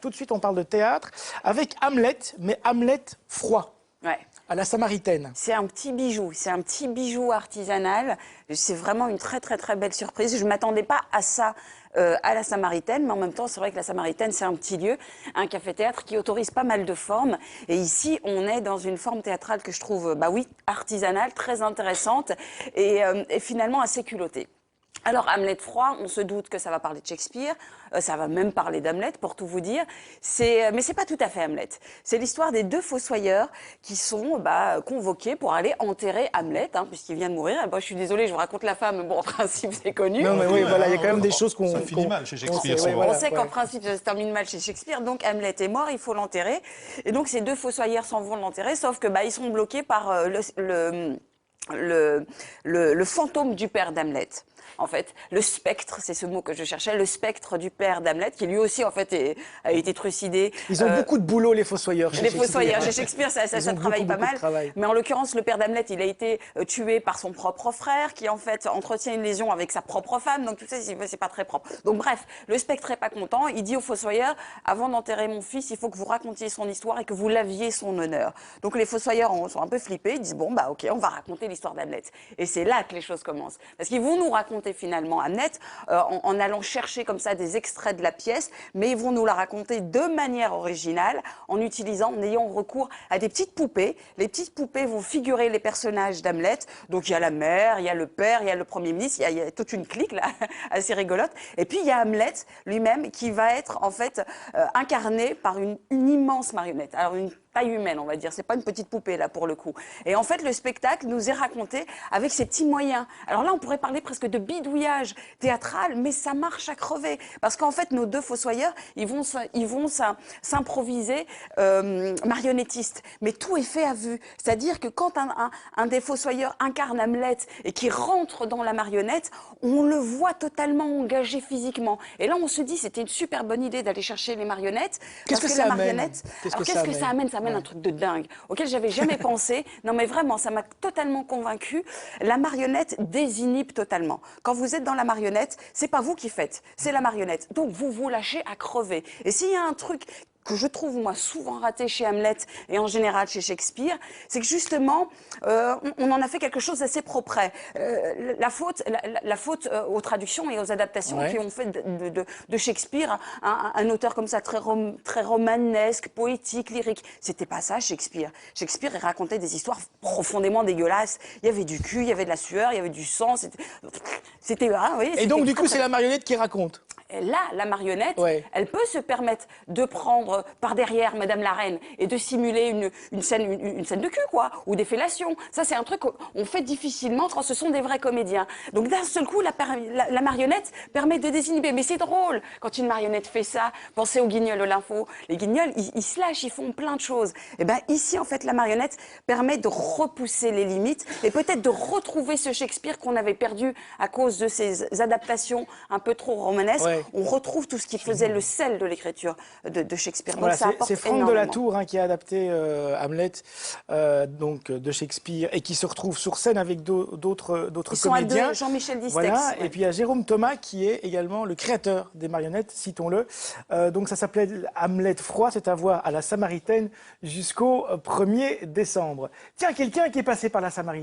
Tout de suite, on parle de théâtre avec Hamlet, mais Hamlet froid, Ouais. à la Samaritaine. C'est un petit bijou artisanal. C'est vraiment une très belle surprise. Je ne m'attendais pas à ça à la Samaritaine, mais en même temps, c'est vrai que la Samaritaine, c'est un petit lieu, un café-théâtre qui autorise pas mal de formes. Et ici, on est dans une forme théâtrale que je trouve, bah oui, artisanale, très intéressante et finalement assez culottée. Alors, Hamlet froid, on se doute que ça va parler de Shakespeare, ça va même parler d'Hamlet, pour tout vous dire. Mais c'est pas tout à fait Hamlet. C'est l'histoire des deux fossoyeurs qui sont convoqués pour aller enterrer Hamlet, puisqu'il vient de mourir. Et je suis désolée, je vous raconte la fin, mais bon, en principe, c'est connu. Non, mais oui, voilà, il y a quand même des choses qu'on... Ça finit mal chez Shakespeare. On sait qu'en principe, ça se termine mal chez Shakespeare, donc Hamlet est mort, il faut l'enterrer. Et donc, ces deux fossoyeurs s'en vont l'enterrer, sauf que ils sont bloqués par le fantôme du père d'Hamlet. En fait, le spectre, c'est ce mot que je cherchais, le spectre du père d'Hamlet, qui lui aussi, en fait, a été trucidé. Ils ont beaucoup de boulot, les fossoyeurs. Les fossoyeurs, chez Shakespeare, ça travaille pas mal. Mais en l'occurrence, le père d'Hamlet, il a été tué par son propre frère, qui en fait entretient une liaison avec sa propre femme. Donc tout ça, c'est pas très propre. Donc bref, le spectre est pas content. Il dit aux fossoyeurs, avant d'enterrer mon fils, il faut que vous racontiez son histoire et que vous laviez son honneur. Donc les fossoyeurs sont un peu flippés. Ils disent bon ok, on va raconter l'histoire d'Hamlet. Et c'est là que les choses commencent, parce qu'ils vont nous raconter finalement Hamlet en allant chercher comme ça des extraits de la pièce, mais ils vont nous la raconter de manière originale en ayant recours à des petites poupées. Les petites poupées vont figurer les personnages d'Hamlet. Donc il y a la mère, il y a le père, il y a le premier ministre, il y a toute une clique là assez rigolote. Et puis il y a Hamlet lui-même qui va être en fait incarné par une immense marionnette. Alors une taille humaine, on va dire. C'est pas une petite poupée, là, pour le coup. Et en fait, le spectacle nous est raconté avec ses petits moyens. Alors là, on pourrait parler presque de bidouillage théâtral, mais ça marche à crever. Parce qu'en fait, nos deux fossoyeurs, ils vont s'improviser marionnettistes. Mais tout est fait à vue. C'est-à-dire que quand un des fossoyeurs incarne Hamlet et qui rentre dans la marionnette, on le voit totalement engagé physiquement. Et là, on se dit, c'était une super bonne idée d'aller chercher les marionnettes. Qu'est-ce que ça amène? Qu'est-ce que ça amène? Ça amène un truc de dingue, auquel j'avais jamais pensé. Non mais vraiment, ça m'a totalement convaincue. La marionnette désinhibe totalement. Quand vous êtes dans la marionnette, c'est pas vous qui faites, c'est la marionnette. Donc vous vous lâchez à crever. Et s'il y a un truc que je trouve, moi, souvent raté chez Hamlet et en général chez Shakespeare, c'est que justement, on en a fait quelque chose d'assez propre. La faute aux traductions et aux adaptations qui ont fait de Shakespeare un auteur comme ça, très romanesque, poétique, lyrique. C'était pas ça, Shakespeare. Shakespeare, il racontait des histoires profondément dégueulasses. Il y avait du cul, il y avait de la sueur, il y avait du sang. Et donc, du coup, c'est la marionnette qui raconte. Et là, la marionnette, elle peut se permettre de prendre par derrière Madame la Reine et de simuler une scène de cul, quoi, ou des fellations. Ça, c'est un truc qu'on fait difficilement quand ce sont des vrais comédiens. Donc, d'un seul coup, la marionnette permet de désinhiber. Mais c'est drôle quand une marionnette fait ça. Pensez aux Guignols de l'info. Les Guignols, ils se lâchent, ils font plein de choses. Et bien, ici, en fait, la marionnette permet de repousser les limites et peut-être de retrouver ce Shakespeare qu'on avait perdu à cause de ces adaptations un peu trop romanesques. On retrouve tout ce qui faisait le sel de l'écriture de Shakespeare. Voilà, c'est Franck Delatour qui a adapté Hamlet de Shakespeare et qui se retrouve sur scène avec d'autres comédiens. Jean-Michel Distex. Voilà, et puis il y a Jérôme Thomas qui est également le créateur des marionnettes, citons-le. Donc ça s'appelait Hamlet froid, c'est à voir à la Samaritaine jusqu'au 1er décembre. Tiens, quelqu'un qui est passé par la Samaritaine.